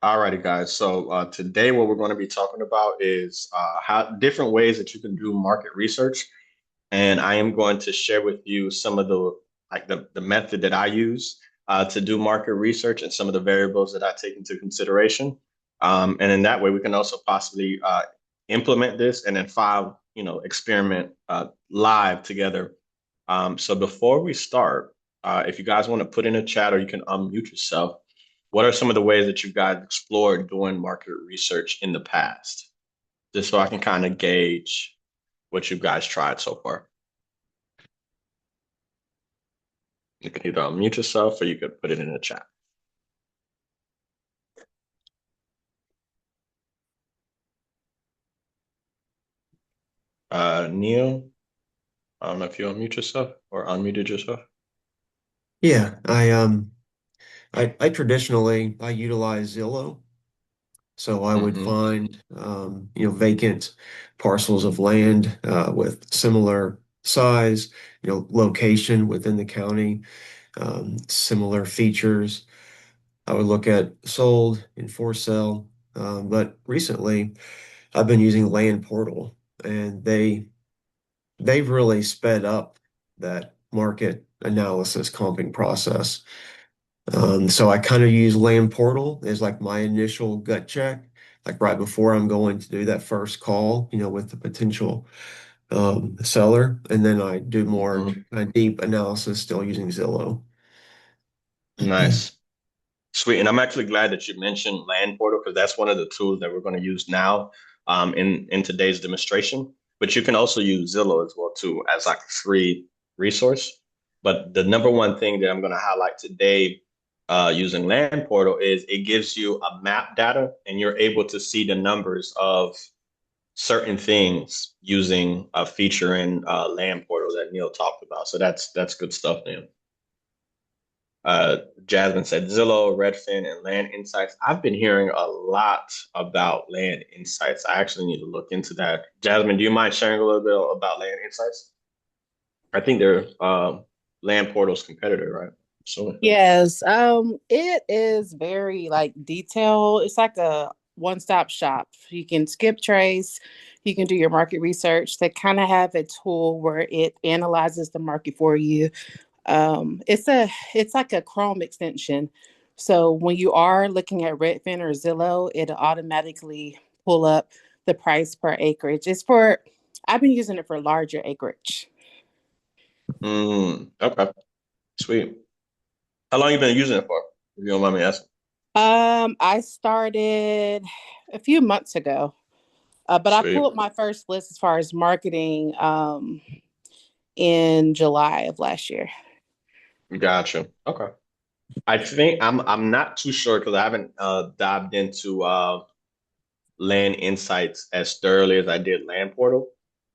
Alrighty, guys. So today, what we're going to be talking about is how different ways that you can do market research, and I am going to share with you some of the method that I use to do market research and some of the variables that I take into consideration. And in that way, we can also possibly implement this and then file, experiment live together. So before we start, if you guys want to put in a chat or you can unmute yourself, what are some of the ways that you guys explored doing market research in the past? Just so I can kind of gauge what you guys tried so far. You can either unmute yourself or you could put it in the chat. Neil, I don't know if you unmute yourself or unmuted yourself. Yeah, I traditionally I utilize Zillow. So I would Hmm. find vacant parcels of land with similar size, location within the county, similar features. I would look at sold and for sale. But recently I've been using Land Portal and they've really sped up that market analysis comping process. So I kind of use Land Portal as like my initial gut check, like right before I'm going to do that first call, with the potential seller. And then I do more Hmm. deep analysis still using Zillow. Nice. Sweet. And I'm actually glad that you mentioned Land Portal because that's one of the tools that we're going to use now in today's demonstration. But you can also use Zillow as well too as like a free resource. But the number one thing that I'm going to highlight today using Land Portal is it gives you a map data and you're able to see the numbers of certain things using a feature in Land Portal that Neil talked about. So that's good stuff, Neil. Jasmine said Zillow, Redfin, and Land Insights. I've been hearing a lot about Land Insights. I actually need to look into that. Jasmine, do you mind sharing a little bit about Land Insights? I think they're Land Portal's competitor, right? So, Yes, it is very like detailed. It's like a one-stop shop. You can skip trace, you can do your market research. They kind of have a tool where it analyzes the market for you. It's like a Chrome extension. So when you are looking at Redfin or Zillow, it'll automatically pull up the price per acreage. I've been using it for larger acreage. okay, sweet. How long you been using it for? If you don't mind me asking. I started a few months ago, but I Sweet. pulled my first list as far as marketing in July of last year. Gotcha. Okay. I think I'm not too sure because I haven't dived into Land Insights as thoroughly as I did Land Portal.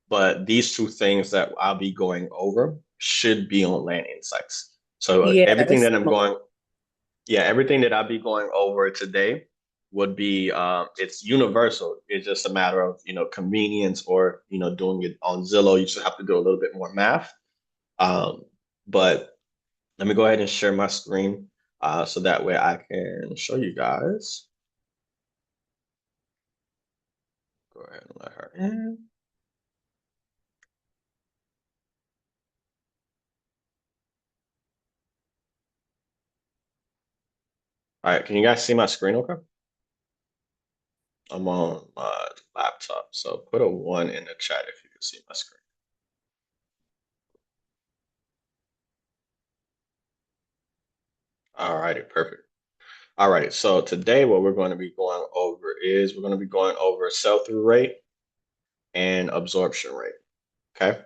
But these two things that I'll be going over should be on Land Insights. So Yeah, it's similar. everything that I'll be going over today would be it's universal. It's just a matter of convenience or doing it on Zillow. You just have to do a little bit more math. Um, but let me go ahead and share my screen so that way I can show you guys. Go ahead and let her in. All right, can you guys see my screen okay? I'm on my laptop, so put a one in the chat if you can see my screen. All righty, perfect. All right, so today what we're going to be going over is we're going to be going over sell-through rate and absorption rate. Okay,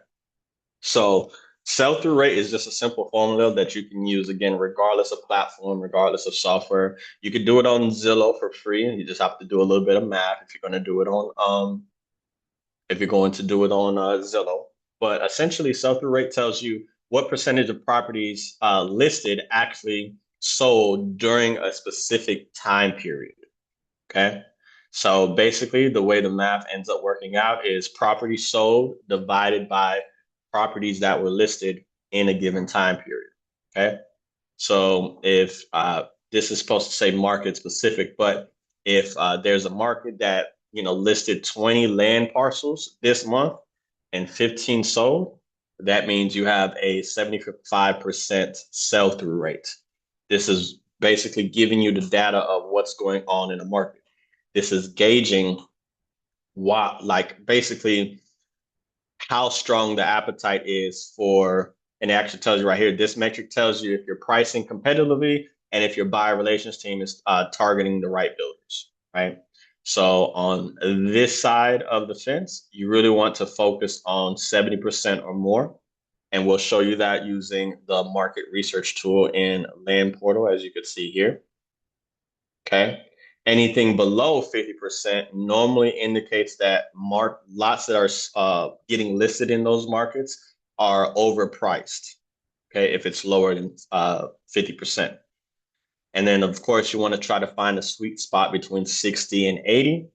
so sell-through rate is just a simple formula that you can use again, regardless of platform, regardless of software. You could do it on Zillow for free, and you just have to do a little bit of math if you're going to do it on if you're going to do it on Zillow. But essentially, sell-through rate tells you what percentage of properties listed actually sold during a specific time period. Okay. So basically, the way the math ends up working out is properties sold divided by properties that were listed in a given time period. Okay. So if this is supposed to say market specific, but If there's a market that, listed 20 land parcels this month and 15 sold, that means you have a 75% sell-through rate. This is basically giving you the data of what's going on in the market. This is gauging what, like, basically how strong the appetite is for, and it actually tells you right here, this metric tells you if you're pricing competitively and if your buyer relations team is targeting the right builders, right? So on this side of the fence, you really want to focus on 70% or more. And we'll show you that using the market research tool in Land Portal, as you can see here. Okay. Anything below 50% normally indicates that lots that are getting listed in those markets are overpriced. Okay. If it's lower than 50%. And then, of course, you want to try to find a sweet spot between 60 and 80,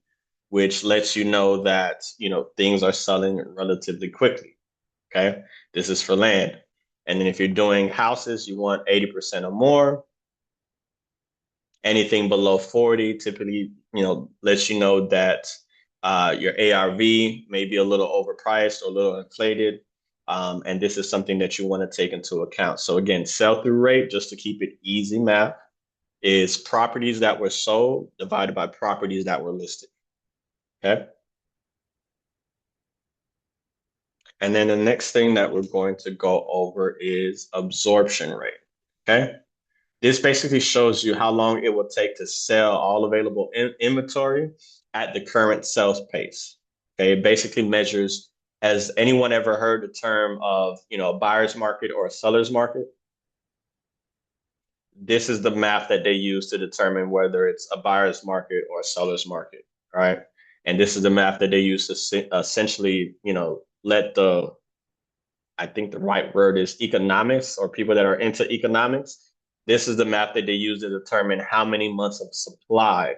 which lets you know that, things are selling relatively quickly. Okay. This is for land. And then if you're doing houses, you want 80% or more. Anything below 40 typically, lets you know that your ARV may be a little overpriced or a little inflated. And this is something that you want to take into account. So again, sell-through rate, just to keep it easy math, is properties that were sold divided by properties that were listed. Okay. And then the next thing that we're going to go over is absorption rate. Okay. This basically shows you how long it will take to sell all available inventory at the current sales pace. Okay, it basically measures, has anyone ever heard the term of, a buyer's market or a seller's market? This is the math that they use to determine whether it's a buyer's market or a seller's market, right? And this is the math that they use to essentially, let I think the right word is economics, or people that are into economics. This is the math that they use to determine how many months of supply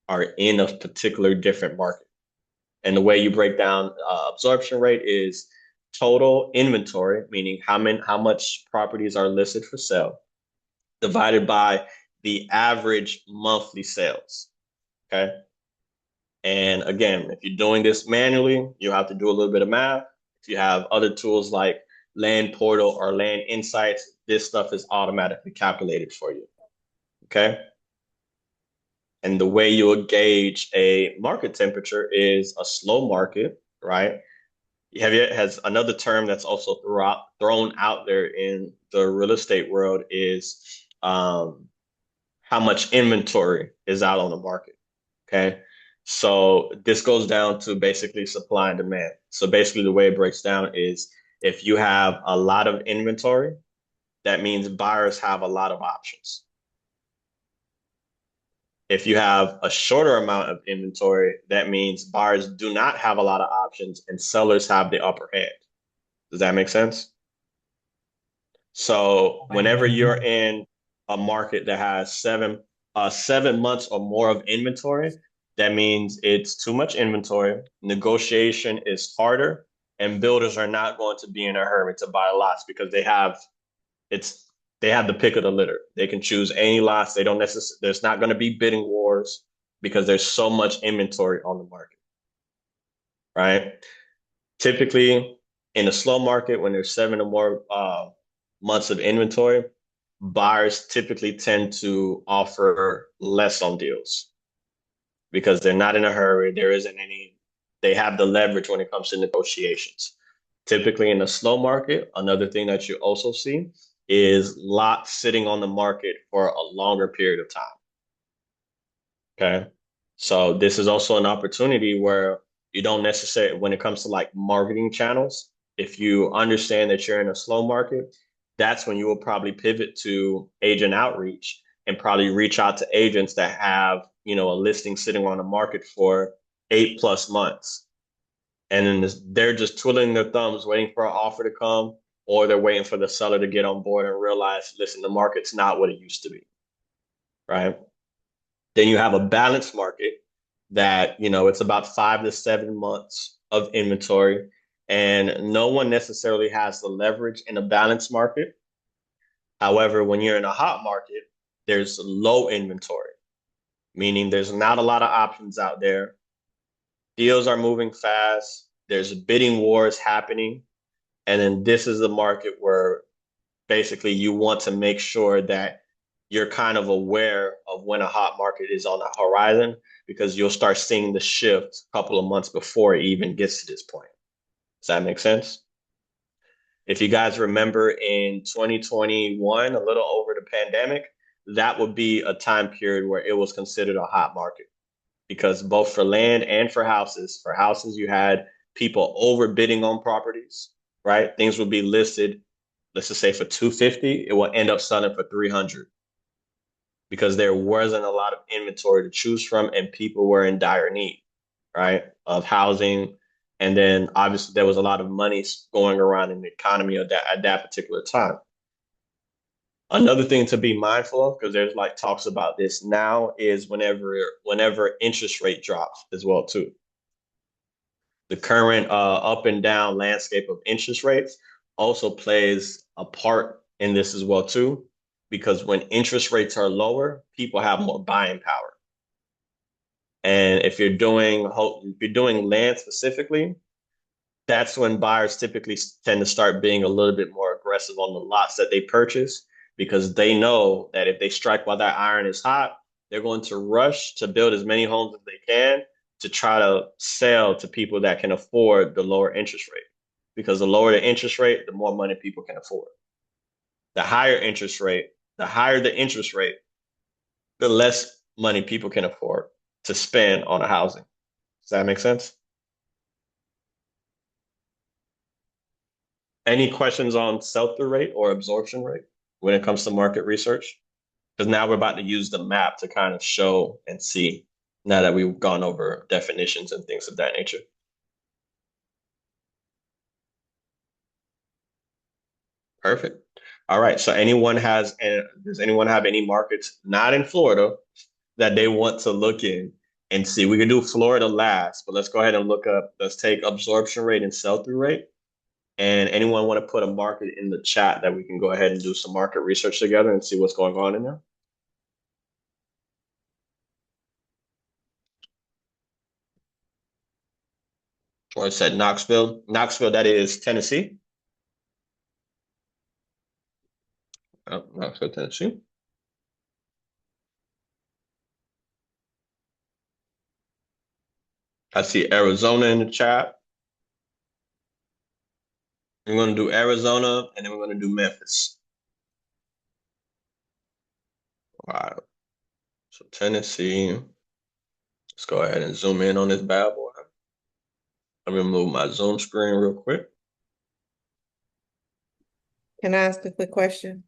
are in a particular different market. And the way you break down absorption rate is total inventory, meaning how much properties are listed for sale, divided by the average monthly sales. Okay. And again, if you're doing this manually, you have to do a little bit of math. If you have other tools like Land Portal or Land Insights, this stuff is automatically calculated for you. Okay. And the way you would gauge a market temperature is a slow market, right? Has another term that's also thrown out there in the real estate world is how much inventory is out on the market. Okay. So this goes down to basically supply and demand. So basically, the way it breaks down is if you have a lot of inventory, that means buyers have a lot of options. If you have a shorter amount of inventory, that means buyers do not have a lot of options and sellers have the upper hand. Does that make sense? So whenever you're in a market that has 7 months or more of inventory, that means it's too much inventory. Negotiation is harder, and builders are not going to be in a hurry to buy lots because it's they have the pick of the litter. They can choose any lots. They don't necessarily, there's not going to be bidding wars because there's so much inventory on the market, right? Typically, in a slow market, when there's 7 or more months of inventory, buyers typically tend to offer less on deals because they're not in a hurry. They have the leverage when it comes to negotiations. Typically, in a slow market, another thing that you also see is lots sitting on the market for a longer period of time. Okay. So this is also an opportunity where you don't necessarily, when it comes to like marketing channels, if you understand that you're in a slow market, that's when you will probably pivot to agent outreach and probably reach out to agents that have, a listing sitting on the market for 8+ months. And then they're just twiddling their thumbs, waiting for an offer to come, or they're waiting for the seller to get on board and realize, listen, the market's not what it used to be, right? Then you have a balanced market that, it's about 5 to 7 months of inventory, and no one necessarily has the leverage in a balanced market. However, when you're in a hot market, there's low inventory. meaning there's not a lot of options out there. Deals are moving fast. There's bidding wars happening. And then this is the market where basically you want to make sure that you're kind of aware of when a hot market is on the horizon because you'll start seeing the shift a couple of months before it even gets to this point. Does that make sense? If you guys remember in 2021, a little over the pandemic, that would be a time period where it was considered a hot market because both for land and for houses, you had people overbidding on properties, right? Things would be listed, let's just say for 250, it will end up selling for 300 because there wasn't a lot of inventory to choose from and people were in dire need, right, of housing. And then obviously there was a lot of money going around in the economy at that particular time. Another thing to be mindful of, because there's like talks about this now, is whenever interest rate drops as well too. The current up and down landscape of interest rates also plays a part in this as well too, because when interest rates are lower, people have more buying power. And if you're doing land specifically, that's when buyers typically tend to start being a little bit more aggressive on the lots that they purchase because they know that if they strike while that iron is hot, they're going to rush to build as many homes as they can to try to sell to people that can afford the lower interest rate. Because the lower the interest rate, the more money people can afford. The higher interest rate, the higher the interest rate, the less money people can afford to spend on a housing. Does that make sense? Any questions on sell-through rate or absorption rate when it comes to market research? Because now we're about to use the map to kind of show and see now that we've gone over definitions and things of that nature. Perfect. All right. So does anyone have any markets not in Florida that they want to look in and see? We can do Florida last, but let's go ahead and let's take absorption rate and sell-through rate. And anyone want to put a market in the chat that we can go ahead and do some market research together and see what's going on in there? Or it said Knoxville. Knoxville, that is Tennessee. Oh, Knoxville, Tennessee. I see Arizona in the chat. We're going to do Arizona and then we're going to do Memphis. Wow. So Tennessee. Let's go ahead and zoom in on this bad boy. Let me move my Zoom screen real quick. Can I ask a quick question?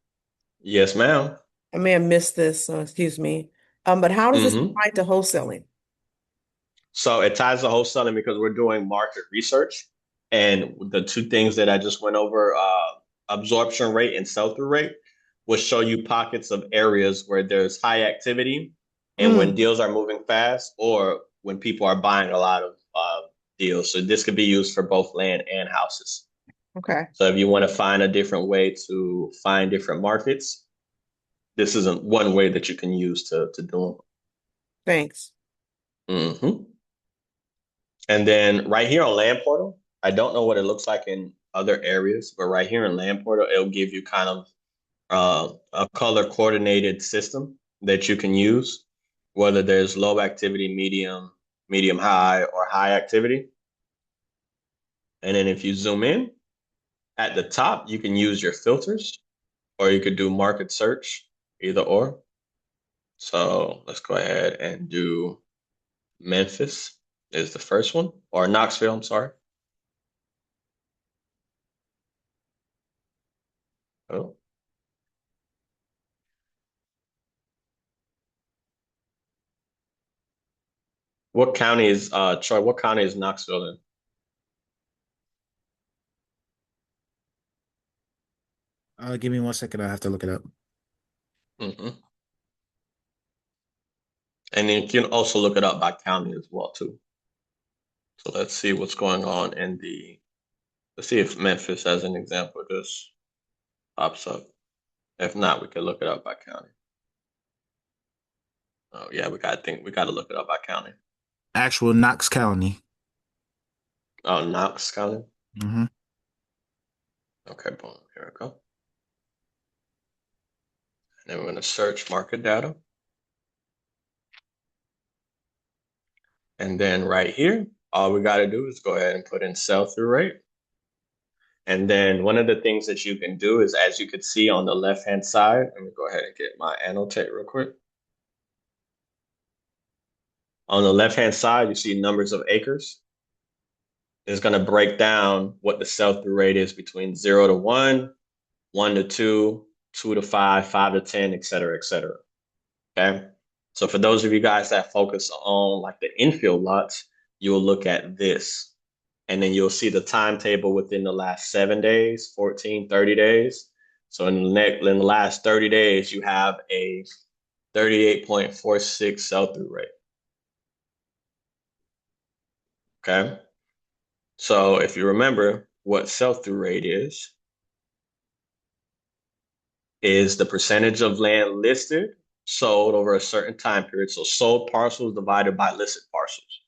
Yes, ma'am. I may have missed this, excuse me. But how does this Hmm. apply to wholesaling? So it ties to wholesaling because we're doing market research. And the two things that I just went over, absorption rate and sell-through rate, will show you pockets of areas where there's high activity and when Mm, deals are moving fast or when people are buying a lot of deals. So this could be used for both land and houses. okay, So if you want to find a different way to find different markets, this isn't one way that you can use to do thanks. them. And then right here on Land Portal, I don't know what it looks like in other areas, but right here in Land Portal, it'll give you kind of a color coordinated system that you can use, whether there's low activity, medium high, or high activity. And then if you zoom in at the top, you can use your filters or you could do market search, either or. So let's go ahead and do Memphis is the first one, or Knoxville, I'm sorry. Oh, what county is Troy? What county is Knoxville in? Give me 1 second. I have to look it up. Hmm. And then you can also look it up by county as well too. So let's see what's going on in the. Let's see if Memphis, as an example, just pops up. If not, we can look it up by county. Oh yeah, we gotta look it up by county. Actual Knox County. Oh, Knox County. Hmm. Okay, boom. Here we go. And then we're gonna search market data. And then right here, all we gotta do is go ahead and put in sell-through rate. And then one of the things that you can do is, as you can see on the left-hand side, let me go ahead and get my annotate real quick. On the left-hand side, you see numbers of acres. It's going to break down what the sell-through rate is between 0 to 1, 1 to 2, 2 to 5, 5 to 10, et cetera, et cetera. Okay. So for those of you guys that focus on like the infield lots, you will look at this. And then you'll see the timetable within the last 7 days, 14, 30 days. So in the last 30 days, you have a 38.46 sell-through rate. Okay. So if you remember what sell-through rate is the percentage of land listed, sold over a certain time period. So sold parcels divided by listed parcels.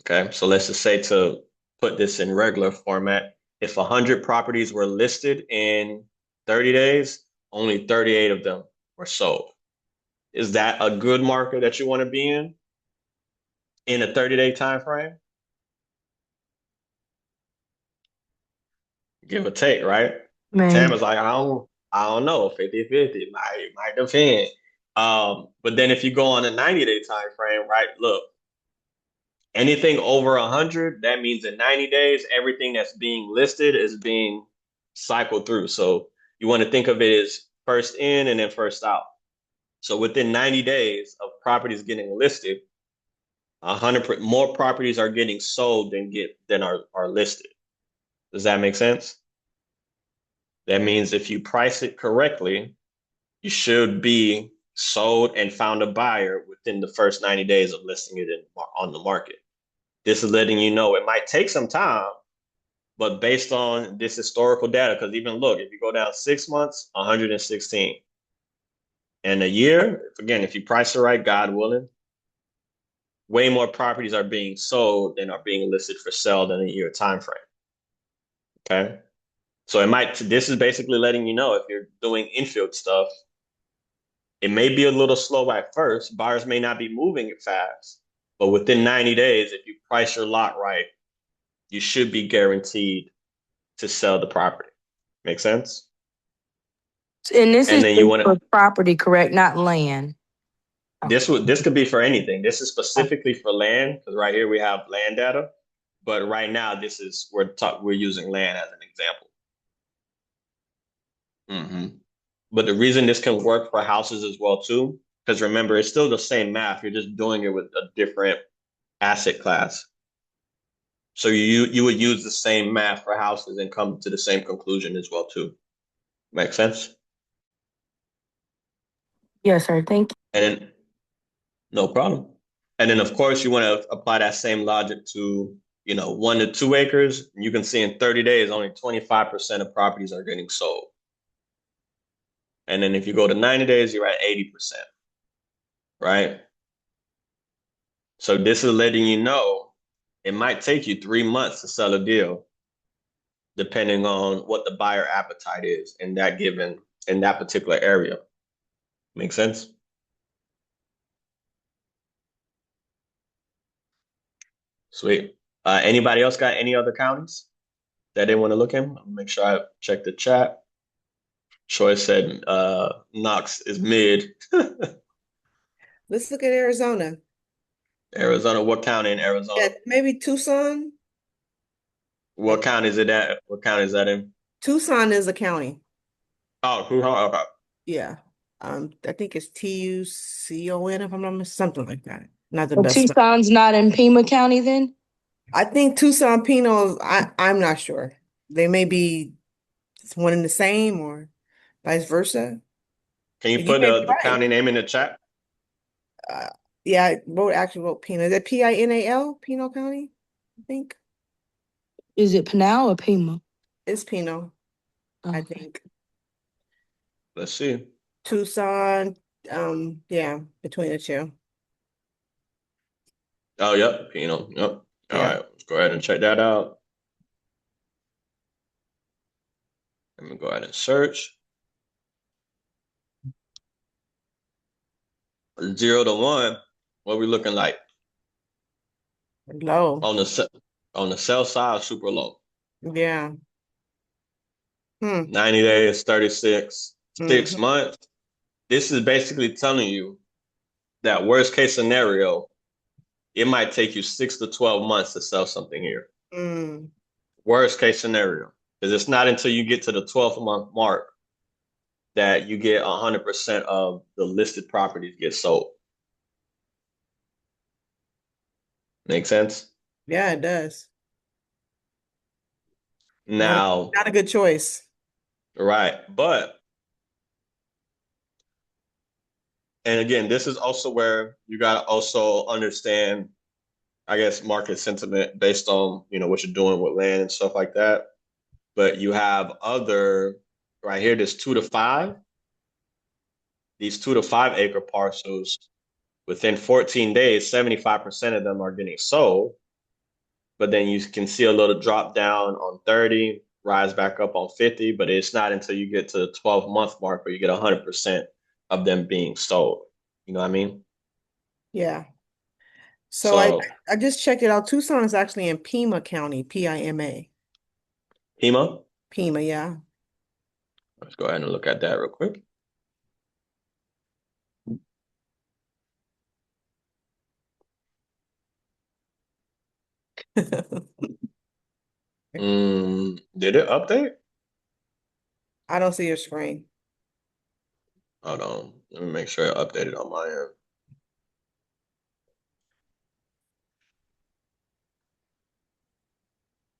Okay. So let's just say, to put this in regular format, if 100 properties were listed in 30 days, only 38 of them were sold. Is that a good market that you want to be in a 30-day time frame? Give or take, right? Tam Man, is like, I don't know, 50-50, might depend. But then if you go on a 90-day time frame, right? Look, anything over 100, that means in 90 days, everything that's being listed is being cycled through. So you want to think of it as first in and then first out. So within 90 days of properties getting listed, 100 more properties are getting sold than are listed. Does that make sense? That means if you price it correctly, you should be sold and found a buyer within the first 90 days of listing it on the market. This is letting you know it might take some time, but based on this historical data, because even look, if you go down 6 months, 116. And a year, again, if you price it right, God willing, way more properties are being sold than are being listed for sale than a year time frame. Okay. So this is basically letting you know, if you're doing infield stuff, it may be a little slow at first. Buyers may not be moving it fast, but within 90 days, if you price your lot right, you should be guaranteed to sell the property. Make sense? and this And is then you just want to, for property, correct? Not land. Oh, this could be for anything. This is specifically for land, because right here we have land data. But right now, we're using land as an example. But the reason this can work for houses as well too, because remember, it's still the same math. You're just doing it with a different asset class. So you would use the same math for houses and come to the same conclusion as well too. Make sense? yes, sir. Thank you. And then no problem. And then of course you want to apply that same logic to 1 to 2 acres. You can see in 30 days only 25% of properties are getting sold. And then if you go to 90 days, you're at 80%, right? So this is letting you know it might take you 3 months to sell a deal, depending on what the buyer appetite is in that particular area. Make sense? Sweet. Anybody else got any other counties that they want to look in? I'll make sure I check the chat. Troy said Knox is mid. Let's look at Arizona. Arizona, what county in Yeah, Arizona? maybe Tucson. What county is it at? What county is that in? Tucson is a county. Oh, okay. Yeah. I think it's Tucon, if I'm not mistaken, something like that. Not the So best. Tucson's not in Pima County then? I think Tucson Pinos, I'm not sure. They may be one and the same or vice versa. Can you But you put may be the right. county name in the chat? Uh, yeah, actually wrote Pino. Is that Pinal? Pino County, I think. Is it Pinal or Pima? It's Pino, I Okay. think. Let's see. Tucson, Yeah, between the two. Oh, yep, Pinot. Yep. All Yeah. right, let's go ahead and check that out. Let me go ahead and search. 0 to 1. What we looking like Low. on the sell side? Super low. Yeah. Hmm. 90 days, 36, 6 Hmm. months. This is basically telling you that worst case scenario, it might take you 6 to 12 months to sell something here. Mm. Worst case scenario, because it's not until you get to the 12th month mark that you get 100% of the listed properties get sold. Make sense? Yeah, it does. Not a, Now, not a good choice. right, but and again, this is also where you got to also understand, I guess, market sentiment based on what you're doing with land and stuff like that. But you have other right here. This 2 to 5. These 2 to 5 acre parcels within 14 days, 75% of them are getting sold. But then you can see a little drop down on 30, rise back up on 50. But it's not until you get to the 12-month mark where you get 100% of them being sold. You know what I mean? Yeah. So So, I just checked it out. Tucson is actually in Pima County, Pima. Hema, Pima, yeah. let's go ahead and look at that real quick. Did it update? I don't see your screen. Hold on. Let me make sure it updated on my end.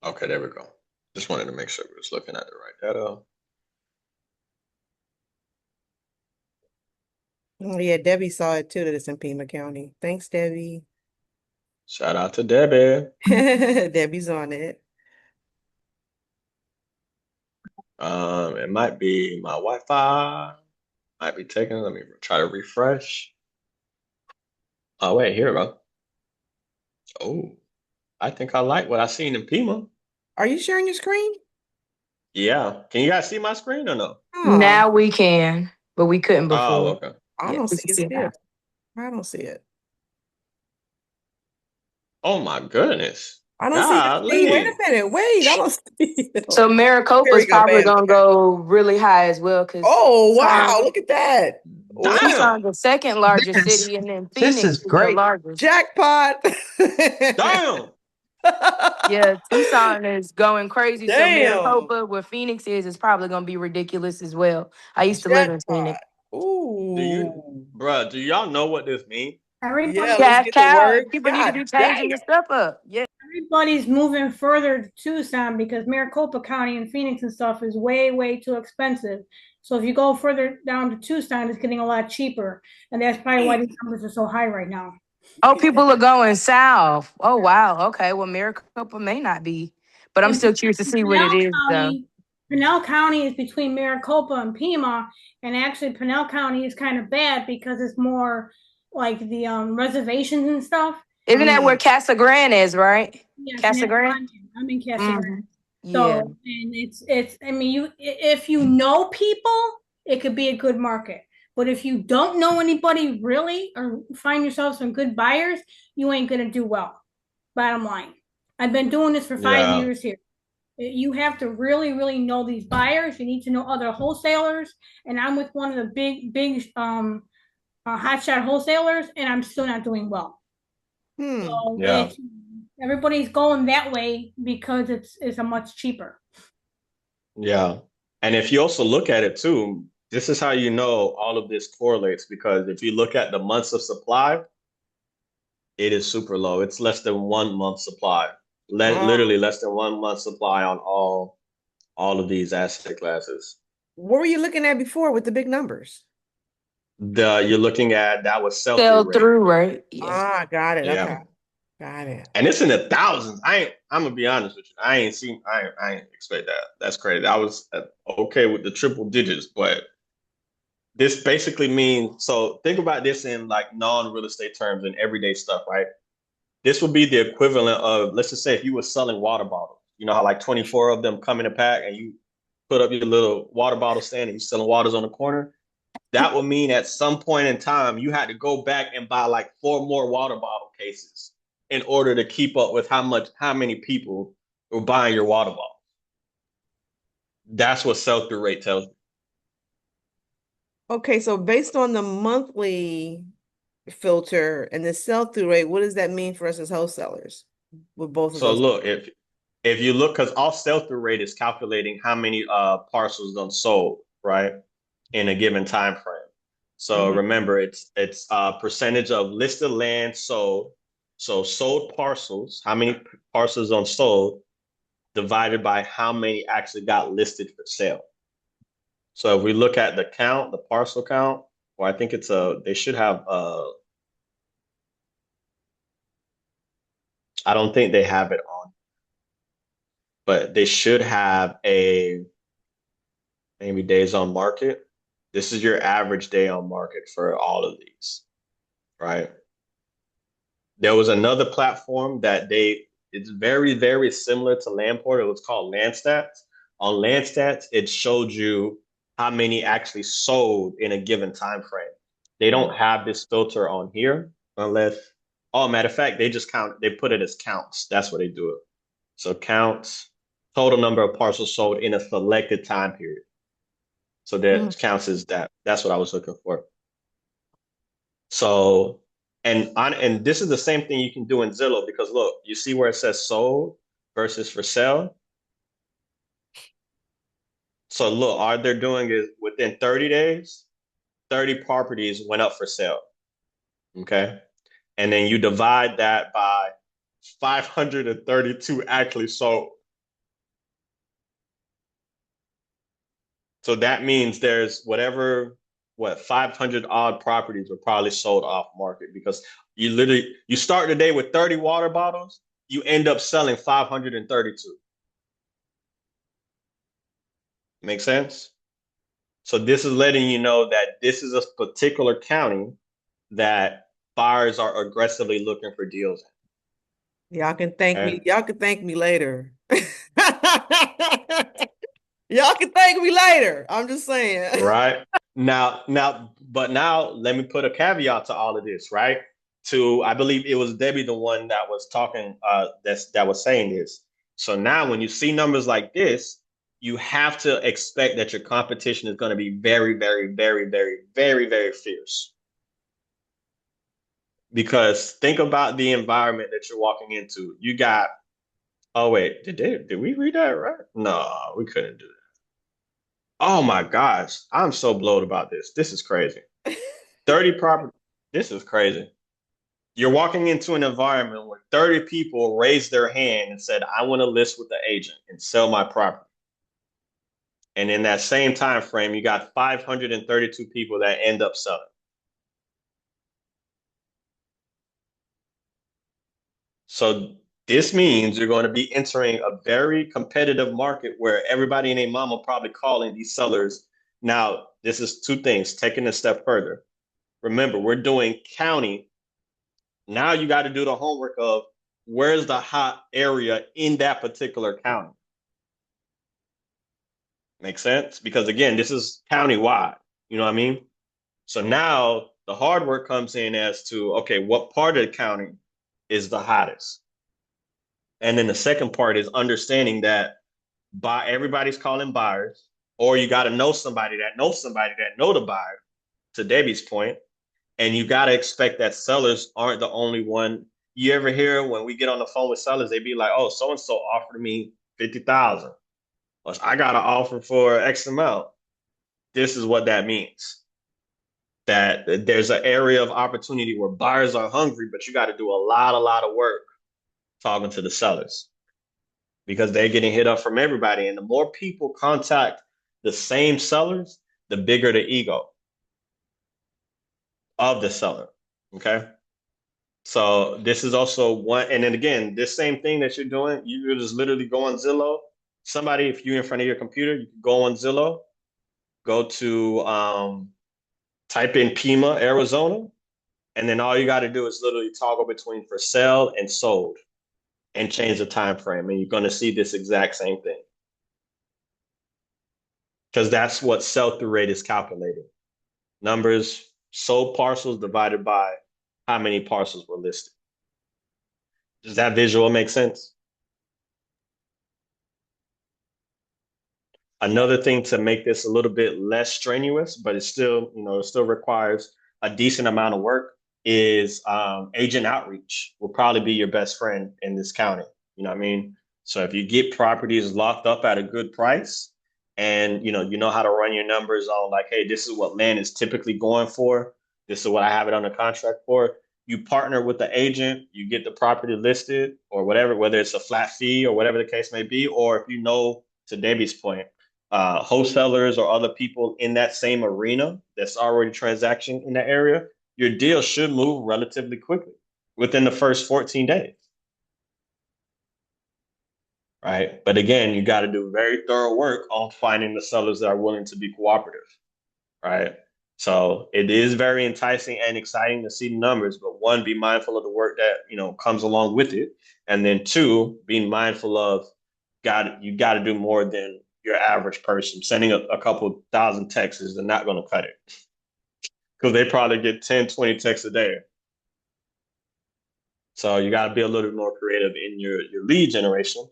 Okay, there we go. Just wanted to make sure we was looking at the right data. Oh, yeah, Debbie saw it too, that it's in Pima County. Thanks, Debbie. Shout out to Debbie. Debbie's on it. It might be my Wi-Fi. Might be taking. Let me try to refresh. Oh wait, here we go. Oh, I think I like what I seen in Pima. Are you sharing your screen? Yeah. Can you guys see my screen or no? Oh, Now we can, but we couldn't Oh, before. okay. I Yeah, don't we see can it see it now. still. I don't see it. Oh my goodness. I don't see your screen. Wait a Golly. minute. Wait, I don't see it. So Here we Maricopa's go, probably bam. gonna go really high as well because Oh, wow. Tucson, Look at that. Wow. Damn. Tucson's the second largest This city, and then this Phoenix is is the great. largest. Jackpot. Damn. Yeah, Tucson is going crazy. So Damn. Maricopa, where Phoenix is probably gonna be ridiculous as well. I used to live in Phoenix. Jackpot. Ooh. Do y'all know what this means? Yeah, Everybody, let's Cash get the cow. word. People need to God be damn. changing this stuff up. Yeah. everybody's moving further to Tucson because Maricopa County and Phoenix and stuff is way, way too expensive. So if you go further down to Tucson, it's getting a lot cheaper, and that's probably why these numbers are so high right now. Oh, people are going south. Oh, wow. Okay. Well, Maricopa may not be, but I'm And still curious to see what it is, though. Pinell County is between Maricopa and Pima, and actually Pinell County is kind of bad because it's more like the reservations and stuff. Isn't that where Mm. Casa Grande is, right? Yes, and Casa Grande? I'm in Casa Mm-hmm. Grande. Yeah. So, and it's I mean, you if you know people, it could be a good market. But if you don't know anybody really or find yourself some good buyers, you ain't gonna do well. Bottom line. I've been doing this for five Yeah. years here. You have to really, really know these buyers. You need to know other wholesalers. And I'm with one of the big hotshot wholesalers, and I'm still not doing well. Hmm. So Yeah. it's everybody's going that way because it's a much cheaper. Yeah. And if you also look at it too, this is how you know all of this correlates because if you look at the months of supply, it is super low. It's less than 1 month supply. Oh. Literally less than 1 month supply on all of these asset classes. What were you looking at before with the big numbers? You're looking at that was sell-through Sell rate. through, right? Yeah. Ah, got it. Okay. Yeah. Got it. And it's in the thousands. I'm gonna be honest with you. I ain't expect that. That's crazy. I was okay with the triple digits, but this basically means, so think about this in like non-real estate terms and everyday stuff, right? This would be the equivalent of, let's just say if you were selling water bottles, you know how like 24 of them come in a pack and you put up your little water bottle stand and you're selling waters on the corner. That would mean at some point in time, you had to go back and buy like four more water bottle cases in order to keep up with how many people were buying your water bottle. That's what sell-through rate tells me. Okay, so based on the monthly filter and the sell-through rate, what does that mean for us as wholesalers with both of So those? look, if you look, because all sell-through rate is calculating how many parcels done sold, right, in a given time frame. So Mhm. remember, it's a percentage of listed land sold. So sold parcels, how many parcels unsold, divided by how many actually got listed for sale. So if we look at the count, the parcel count, or I think they should have I don't think they have it on, but they should have a maybe days on market. This is your average day on market for all of these, right? There was another platform that it's very, very similar to Landport. It was called Landstats. On Landstats, it showed you how many actually sold in a given time frame. They don't have this filter on here unless, oh, matter of fact, they put it as counts. That's what they do it. So counts, total number of parcels sold in a selected time period. So Mhm. that counts as that. That's what I was looking for. So, and this is the same thing you can do in Zillow because look, you see where it says sold versus for sale. So look, all they're doing is within 30 days, 30 properties went up for sale. Okay. And then you divide that by 532 actually sold. So that means there's what 500 odd properties were probably sold off market because you start the day with 30 water bottles, you end up selling 532. Make sense? So this is letting you know that this is a particular county that buyers are aggressively looking for deals Y'all can thank in. me. Okay. Y'all can thank me later. Y'all can thank me later. I'm just saying. Right. But now let me put a caveat to all of this, right? I believe it was Debbie, the one that was talking, that was saying this. So now when you see numbers like this, you have to expect that your competition is going to be very, very, very, very, very, very fierce. Because think about the environment that you're walking into. You got, oh wait, did we read that right? No, we couldn't do that. Oh my gosh, I'm so blown about this. This is crazy. 30 property. This is crazy. You're walking into an environment where 30 people raised their hand and said, I want to list with the agent and sell my property. And in that same time frame, you got 532 people that end up selling. So this means you're going to be entering a very competitive market where everybody and their mama probably calling these sellers. Now, this is two things, taking a step further. Remember, we're doing county. Now you got to do the homework of where's the hot area in that particular county. Make sense? Because again, this is county-wide. You know what I mean? So now the hard work comes in as to, okay, what part of the county is the hottest? And then the second part is understanding that everybody's calling buyers, or you got to know somebody that know the buyer, to Debbie's point, and you got to expect that sellers aren't the only one. You ever hear when we get on the phone with sellers, they be like, "Oh, so and so offered me 50,000. I got an offer for X amount." This is what that means. That there's an area of opportunity where buyers are hungry, but you got to do a lot of work talking to the sellers because they're getting hit up from everybody. And the more people contact the same sellers, the bigger the ego of the seller. Okay. So this is also one, and then again, this same thing that you're doing, you could just literally go on Zillow. Somebody, if you're in front of your computer, you can go on Zillow, go to type in Pima, Arizona, and then all you got to do is literally toggle between for sale and sold and change the time frame, and you're going to see this exact same thing because that's what sell-through rate is calculated. Numbers, sold parcels divided by how many parcels were listed. Does that visual make sense? Another thing to make this a little bit less strenuous, but it still, it still requires a decent amount of work is agent outreach will probably be your best friend in this county. You know what I mean? So if you get properties locked up at a good price and you know how to run your numbers on like, hey, this is what land is typically going for. This is what I have it on the contract for. You partner with the agent, you get the property listed or whatever, whether it's a flat fee or whatever the case may be, or if you know, to Debbie's point, wholesalers or other people in that same arena that's already transacting in that area, your deal should move relatively quickly within the first 14 days. Right. But again, you got to do very thorough work on finding the sellers that are willing to be cooperative. Right. So it is very enticing and exciting to see the numbers, but one, be mindful of the work that, comes along with it. And then two, being mindful of you got to do more than your average person. Sending a couple thousand texts is not going to cut it because they probably get 10, 20 texts a day. So you got to be a little bit more creative in your lead generation.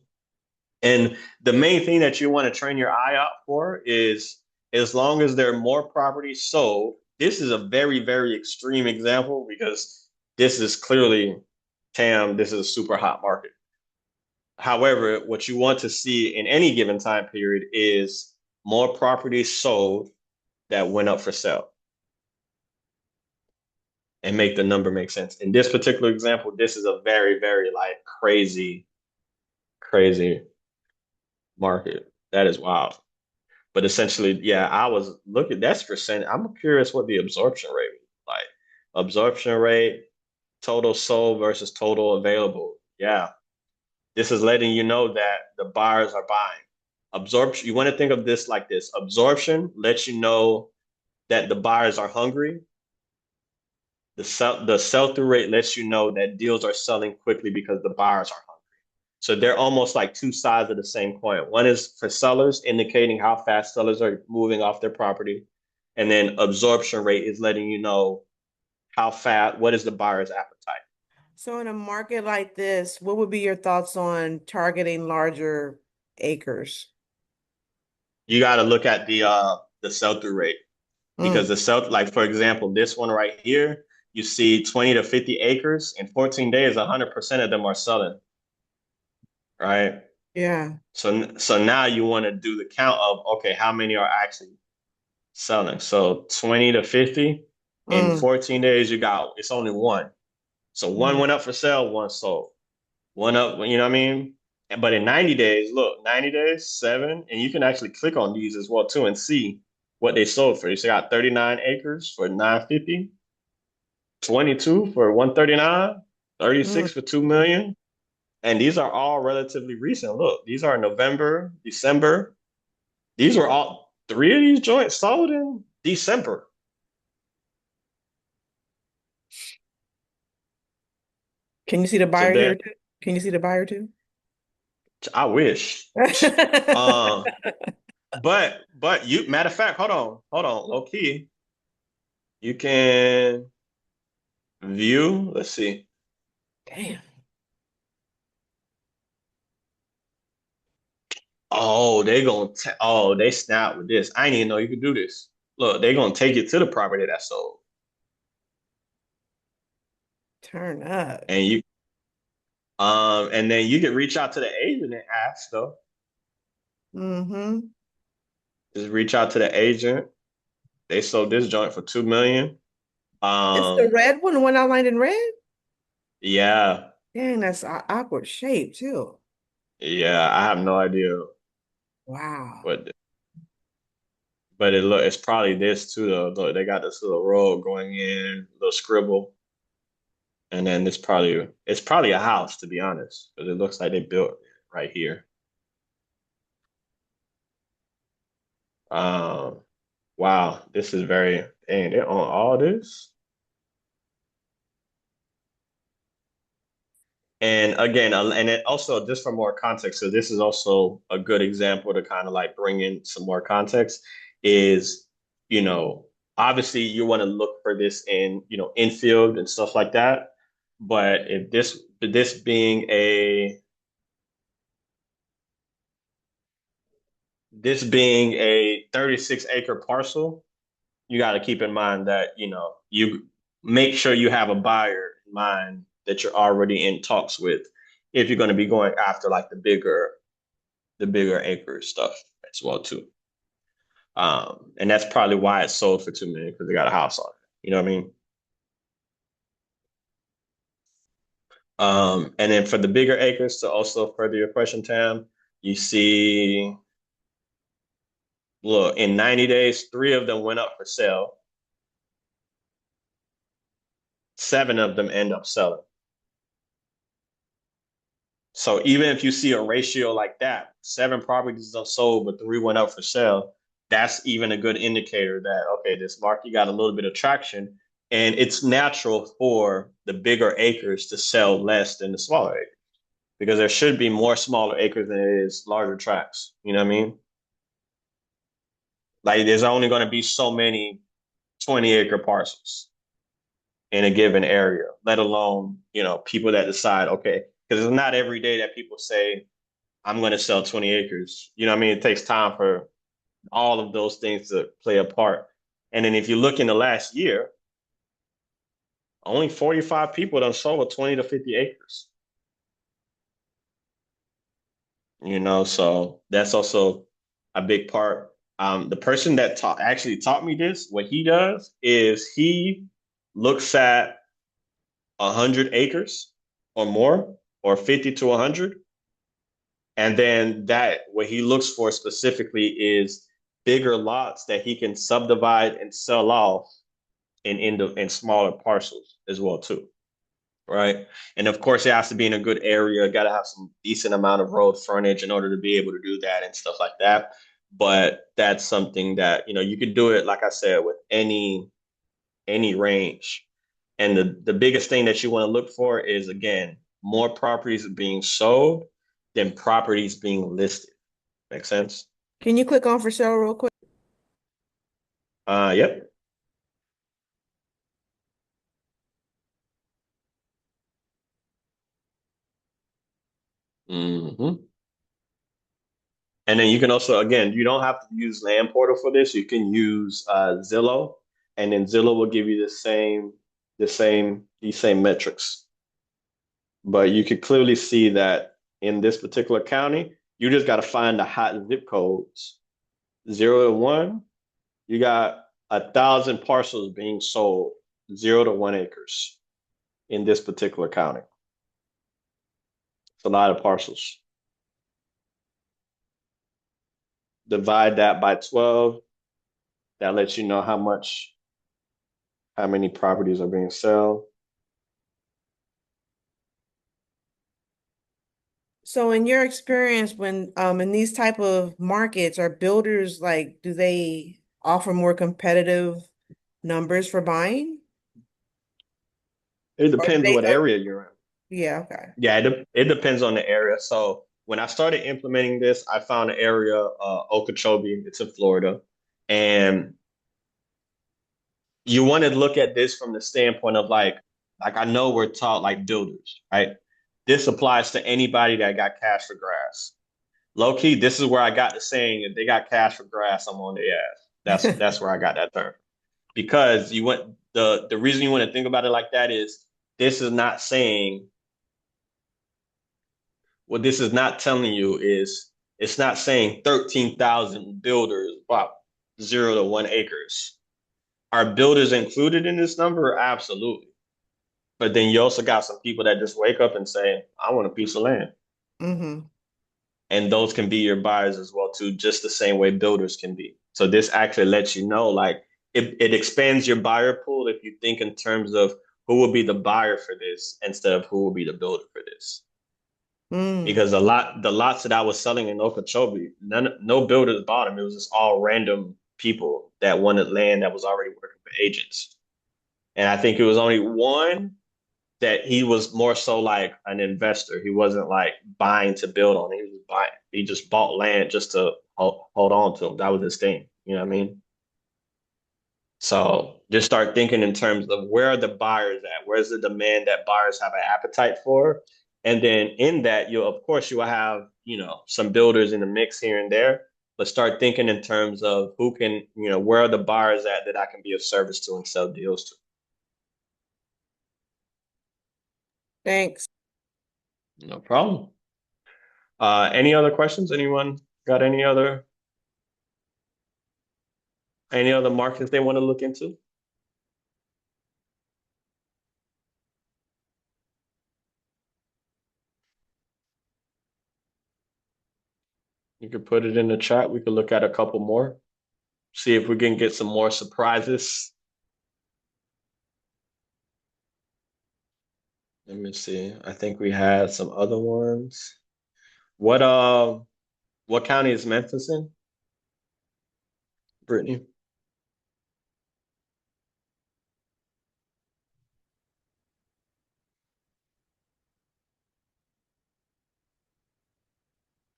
And the main thing that you want to train your eye out for is as long as there are more properties sold, this is a very, very extreme example because this is clearly, Tam, this is a super hot market. However, what you want to see in any given time period is more properties sold that went up for sale and make the number make sense. In this particular example, this is a very, very like crazy, crazy market. That is wild. But essentially, yeah, I was looking, that's percent. I'm curious what the absorption rate was like. Absorption rate, total sold versus total available. Yeah. This is letting you know that the buyers are buying. Absorption, you want to think of this like this. Absorption lets you know that the buyers are hungry. The sell-through rate lets you know that deals are selling quickly because the buyers are hungry. So they're almost like two sides of the same coin. One is for sellers, indicating how fast sellers are moving off their property. And then absorption rate is letting you know how fast, what is the buyer's appetite. So in a market like this, what would be your thoughts on targeting larger acres? You got to look at the sell-through rate because like for example, this one right here, you see 20 to 50 acres in 14 days, 100% of them are selling. Right. Yeah. So now you want to do the count of, okay, how many are actually selling? So 20 to 50 in 14 days, it's only one. So one went up for sale, one sold. One up, you know what I mean? But in 90 days, look, 90 days, seven, and you can actually click on these as well too and see what they sold for. You see, got 39 acres for 950, 22 for 139, 36 for 2 million. And these are all relatively recent. Look, these are November, December. These were all three of these joints sold in December. Can you see the So buyer here that too? Can you see the buyer too? I wish. But you matter of fact, hold on, low key. You can view, let's see. Damn. Oh, they snap with this. I didn't even know you could do this. Look, they gonna take it to the property that sold. Turn up. And then you can reach out to the agent and ask though. Just reach out to the agent. They sold this joint for 2 million. It's the red one, the one outlined in red? Yeah. Dang, that's awkward shape too. Yeah, I have no idea Wow. but it's probably this too though. Look, they got this little road going in, little scribble. And then it's probably a house to be honest, because it looks like they built right here. Wow, this is very And they own all this. And again, and it also just for more context, so this is also a good example to kind of like bring in some more context is, you know, obviously you want to look for this in, infield and stuff like that. But if this being a 36-acre parcel, you got to keep in mind that, you make sure you have a buyer in mind that you're already in talks with if you're going to be going after like the bigger acre stuff as well too. And that's probably why it sold for 2 million because they got a house on it. You know what I mean? And then for the bigger acres, to also further your question, Tam, you see, look, in 90 days, 3 of them went up for sale. 7 of them end up selling. So even if you see a ratio like that, 7 properties are sold, but 3 went up for sale, that's even a good indicator that, okay, this market got a little bit of traction. And it's natural for the bigger acres to sell less than the smaller acres because there should be more smaller acres than it is larger tracts. You know what I mean? Like there's only going to be so many 20-acre parcels in a given area, let alone, people that decide, okay, because it's not every day that people say, I'm going to sell 20 acres. You know what I mean? It takes time for all of those things to play a part. And then if you look in the last year, only 45 people done sold 20 to 50 acres. So that's also a big part. The person that actually taught me this, what he does is he looks at 100 acres or more, or 50 to 100. And then what he looks for specifically is bigger lots that he can subdivide and sell off in smaller parcels as well too. Right. And of course, it has to be in a good area. Got to have some decent amount of road frontage in order to be able to do that and stuff like that. But that's something that, you could do it, like I said, with any range. And the biggest thing that you want to look for is, again, more properties being sold than properties being listed. Make sense? Can you click on for sale real quick? Yep. hmm And then you can also, again, you don't have to use Land Portal for this. You can use Zillow, and then Zillow will give you these same metrics. But you can clearly see that in this particular county, you just got to find the hot zip codes. 0 to 1, you got 1,000 parcels being sold, 0 to 1 acres in this particular county. It's a lot of parcels. Divide that by 12. That lets you know how many properties are being sold. So in your experience, when in these type of markets, are builders like, do they offer more competitive numbers for buying? It Or do depends they what area you're in. yeah, okay. Yeah, it depends on the area. So when I started implementing this, I found an area, Okeechobee, it's in Florida, and you want to look at this from the standpoint of like I know we're taught like builders, right? This applies to anybody that got cash for grass. Low key, this is where I got the saying, if they got cash for grass, I'm on their ass. That's where I got that term. Because you want the reason you want to think about it like that is this is not saying what this is not telling you is it's not saying 13,000 builders bought 0 to 1 acres. Are builders included in this number? Absolutely. But then you also got some people that just wake up and say, I want a piece of land. Mm-hmm. And those can be your buyers as well too, just the same way builders can be. So this actually lets you know, like it expands your buyer pool if you think in terms of who will be the buyer for this instead of who will be the builder for this. Mm. Because the lots that I was selling in Okeechobee, no builders bought them. It was just all random people that wanted land that was already working agents. And I think it was only one that he was more so like an investor. He wasn't like buying to build on. He was buying. He just bought land just to hold on to them. That was his thing. You know what I mean? So just start thinking in terms of where are the buyers at? Where's the demand that buyers have an appetite for? And then in that, of course you will have, some builders in the mix here and there, but start thinking in terms of who can, where are the buyers at that I can be of service to and sell deals to. Thanks. No problem. Any other questions? Anyone got any other markets they want to look into? You could put it in the chat. We could look at a couple more, see if we can get some more surprises. Let me see. I think we had some other ones. What county is Memphis in? Brittany?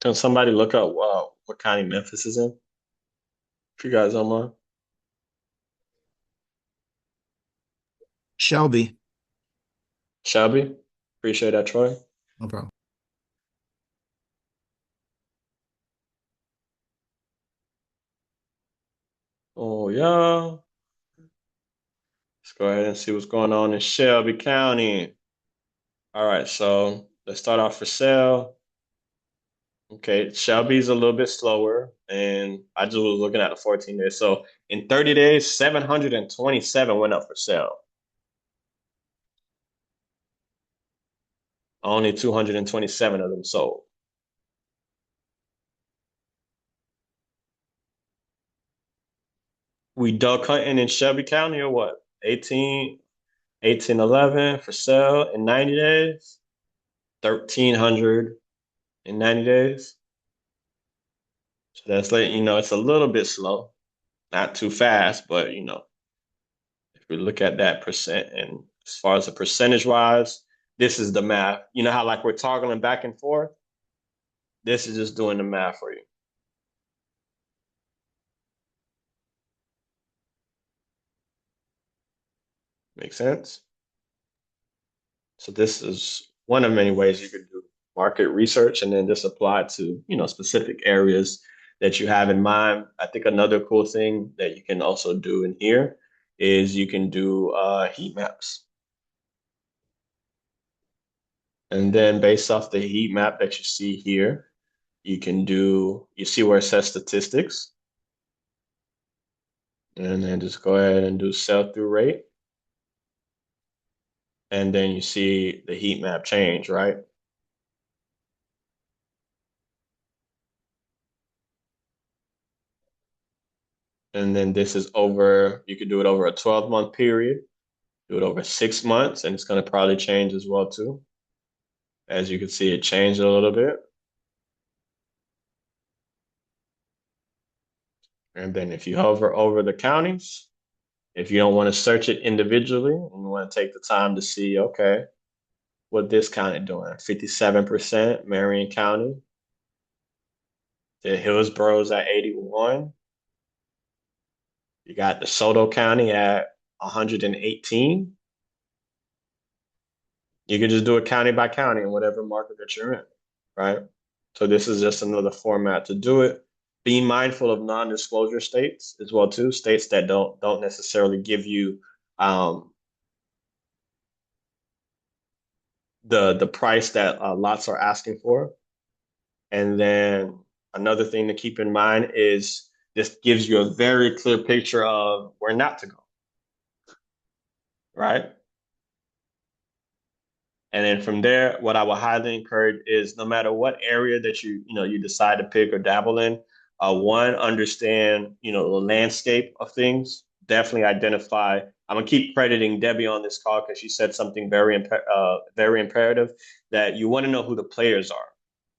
Can somebody look up what county Memphis is in? If you guys don't mind. Shelby. Shelby? Appreciate that, Troy. No problem. Oh yeah. Let's go ahead and see what's going on in Shelby County. All right, so let's start off for sale. Okay, Shelby's a little bit slower, and I just was looking at the 14 days. So in 30 days, 727 went up for sale. Only 227 of them sold. We duck hunting in Shelby County or what? 1811 for sale in 90 days, 1300 in 90 days. So that's letting you know it's a little bit slow, not too fast, but if we look at that percent and as far as the percentage wise, this is the math. You know how like we're toggling back and forth? This is just doing the math for you. Make sense? So this is one of many ways you could do market research and then just apply to, specific areas that you have in mind. I think another cool thing that you can also do in here is you can do heat maps. And then based off the heat map that you see here, you see where it says statistics. And then just go ahead and do sell-through rate. And then you see the heat map change, right? And then this is you could do it over a 12-month period, do it over 6 months, and it's going to probably change as well too. As you can see, it changed a little bit. And then if you hover over the counties, if you don't want to search it individually and you want to take the time to see, okay, what this county doing? 57%, Marion County. The Hillsboro's at 81. You got DeSoto County at 118. You can just do it county by county in whatever market that you're in, right? So this is just another format to do it. Be mindful of non-disclosure states as well too, states that don't necessarily give you the price that lots are asking for. And then another thing to keep in mind is this gives you a very clear picture of where not to go, right? And then from there, what I would highly encourage is no matter what area that you decide to pick or dabble in, one, understand, the landscape of things. Definitely identify. I'm gonna keep crediting Debbie on this call because she said something very imperative that you want to know who the players are,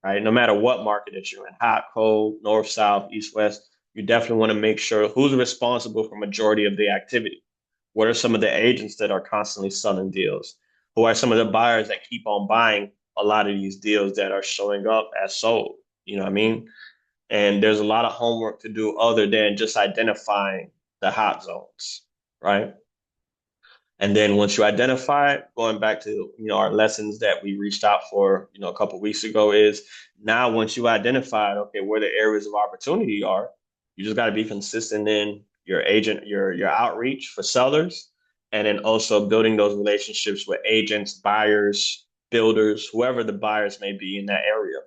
right? No matter what market that you're in, hot, cold, north, south, east, west, you definitely want to make sure who's responsible for majority of the activity. What are some of the agents that are constantly selling deals? Who are some of the buyers that keep on buying a lot of these deals that are showing up as sold? You know what I mean? And there's a lot of homework to do other than just identifying the hot zones, right? And then once you identify it, going back to our lessons that we reached out for a couple of weeks ago is now once you identified okay where the areas of opportunity are, you just got to be consistent in your agent your outreach for sellers, and then also building those relationships with agents, buyers, builders, whoever the buyers may be in that area,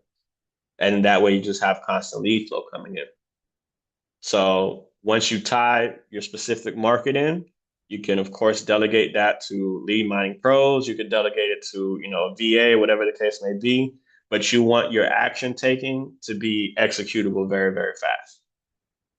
and that way you just have constant lead flow coming in. So once you tie your specific market in, you can of course delegate that to lead mining pros. You can delegate it to, a VA, whatever the case may be, but you want your action taking to be executable very, very fast.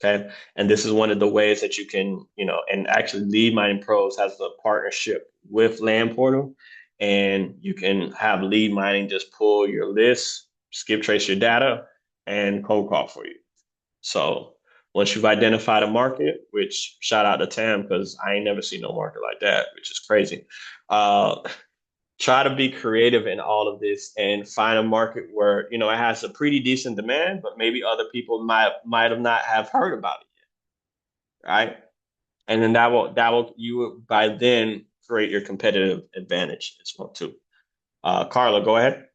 Okay. And this is one of the ways that you can, and actually Lead Mining Pros has a partnership with Land Portal, and you can have Lead Mining just pull your list, skip trace your data, and cold call for you. So once you've identified a market, which shout out to Tam because I ain't never seen no market like that, which is crazy. Try to be creative in all of this and find a market where it has a pretty decent demand, but maybe other people might have not have heard about it yet, right? And then that will you will by then create your competitive advantage as well too. Carla, go ahead.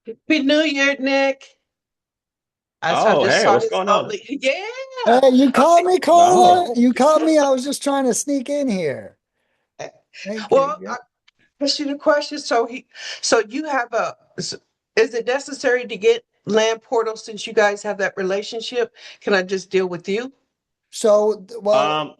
Happy New Year, Nick. I Oh, just hey, saw what's this going on? only. Yeah. Hey, you called me, Oh, Carla? You called me. I was just trying to sneak in here. Thank you. Well, Yeah. I asked you the question. So you have is it necessary to get Land Portal since you guys have that relationship? Can I just deal with you? So, well, um,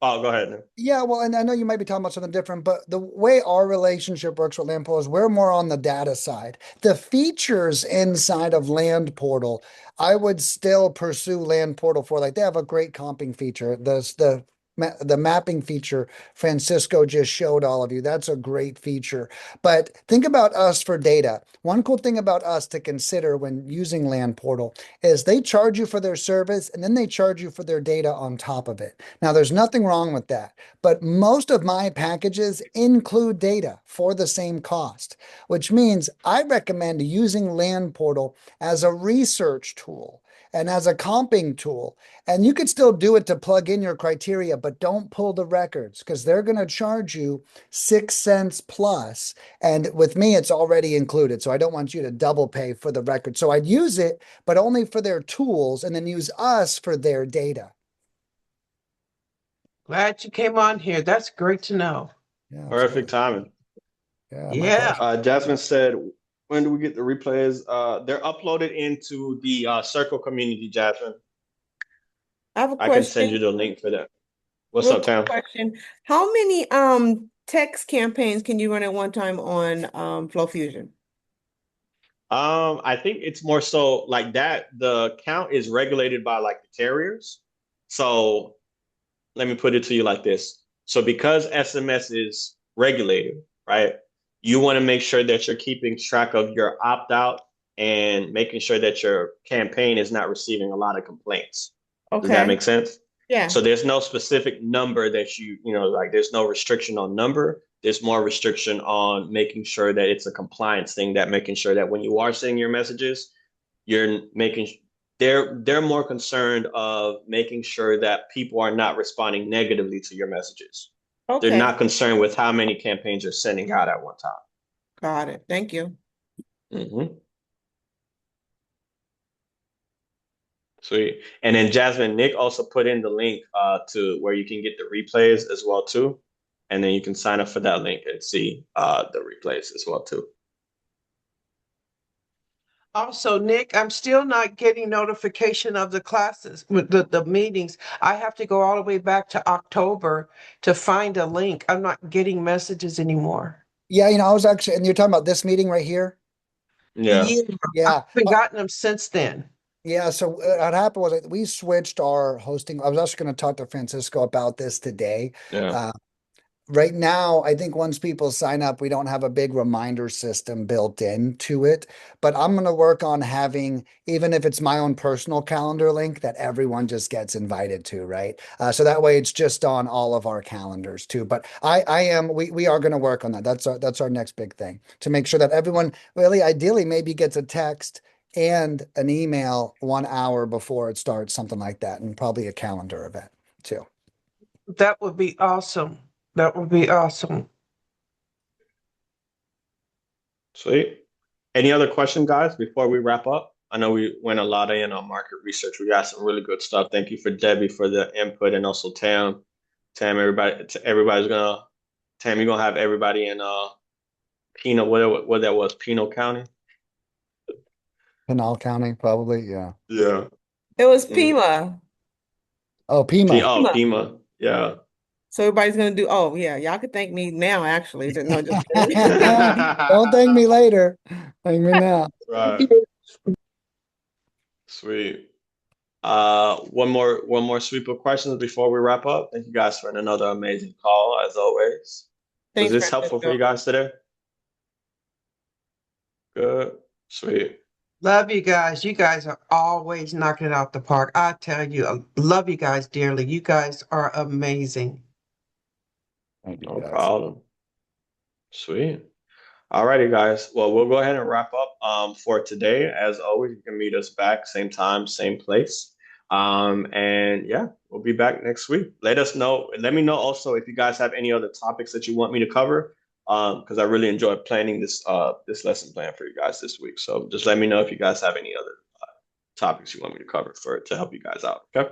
oh, go ahead. yeah, well, and I know you might be talking about something different, but the way our relationship works with Land Portal is we're more on the data side. The features inside of Land Portal, I would still pursue Land Portal for. Like they have a great comping feature. The mapping feature Francisco just showed all of you. That's a great feature. But think about us for data. One cool thing about us to consider when using Land Portal is they charge you for their service and then they charge you for their data on top of it. Now, there's nothing wrong with that, but most of my packages include data for the same cost, which means I recommend using Land Portal as a research tool and as a comping tool. And you could still do it to plug in your criteria, but don't pull the records because they're going to charge you 6 cents plus. And with me, it's already included. So I don't want you to double pay for the record. So I'd use it, but only for their tools and then use us for their data. Glad you came on here. That's great to know. Yeah, Perfect absolutely. timing. Yeah, my Yeah. pleasure. Jasmine said, when do we get the replays? They're uploaded into the Circle community, Jasmine. I have a I can send you question, the link for that. What's real up, quick Tam? question. How many text campaigns can you run at one time on Flow Fusion? I think it's more so like that. The count is regulated by like the carriers. So let me put it to you like this. So because SMS is regulated, right? You want to make sure that you're keeping track of your opt out and making sure that your campaign is not receiving a lot of complaints. Does that Okay. make sense? Yeah. So there's no specific number that like there's no restriction on number. There's more restriction on making sure that it's a compliance thing, that making sure that when you are sending your messages, you're making they're more concerned of making sure that people are not responding negatively to your messages. They're Okay. not concerned with how many campaigns you're sending out at one time. Got it. Thank you. Mm-hmm. Sweet. And then Jasmine, Nick also put in the link to where you can get the replays as well too. And then you can sign up for that link and see the replays as well too. Also, Nick, I'm still not getting notification of the classes with the meetings. I have to go all the way back to October to find a link. I'm not getting messages anymore. Yeah, I was actually, and you're talking about this meeting right here? Yeah. Yeah, I Yeah. haven't gotten them since then. Yeah, so what happened was like, we switched our hosting. I was actually going to talk to Francisco about this today. Yeah. Uh, right now, I think once people sign up, we don't have a big reminder system built into it. But I'm going to work on having, even if it's my own personal calendar link, that everyone just gets invited to, right? So that way it's just on all of our calendars too. But we are going to work on that. That's our next big thing, to make sure that everyone really ideally maybe gets a text and an email 1 hour before it starts, something like that, and probably a calendar event too. That would be awesome. That would be awesome. Sweet. Any other question, guys, before we wrap up? I know we went a lot in on market research. We got some really good stuff. Thank you for Debbie for the input, and also Tam. Tam, everybody's gonna Tam, you're gonna have everybody in Pinal, what that was, Pinal County? Pinal County, probably. Yeah. Yeah. It was Mhm. Pima. Oh, Pima. Oh, Pima. Pima. Yeah. So everybody's gonna do. Oh yeah, y'all could thank me now. Actually, no, just Don't thank me later. Thank me now. Right. Sweet. One more sweep of questions before we wrap up. Thank you guys for another amazing call, as always. Was thanks, this helpful for Francisco. you guys today? Good. Sweet. Love you guys. You guys are always knocking it out the park. I tell you, I love you guys dearly. You guys are amazing. Thank you No guys. problem. Sweet. Alrighty, guys. Well, we'll go ahead and wrap up for today. As always, you can meet us back same time, same place. And yeah, we'll be back next week. Let us know. Let me know also if you guys have any other topics that you want me to cover. Because I really enjoyed planning this lesson plan for you guys this week. So just let me know if you guys have any other topics you want me to cover to help you guys out. Okay.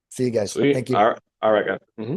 See you guys. Sweet. Thank you. All right, guys. Mhm.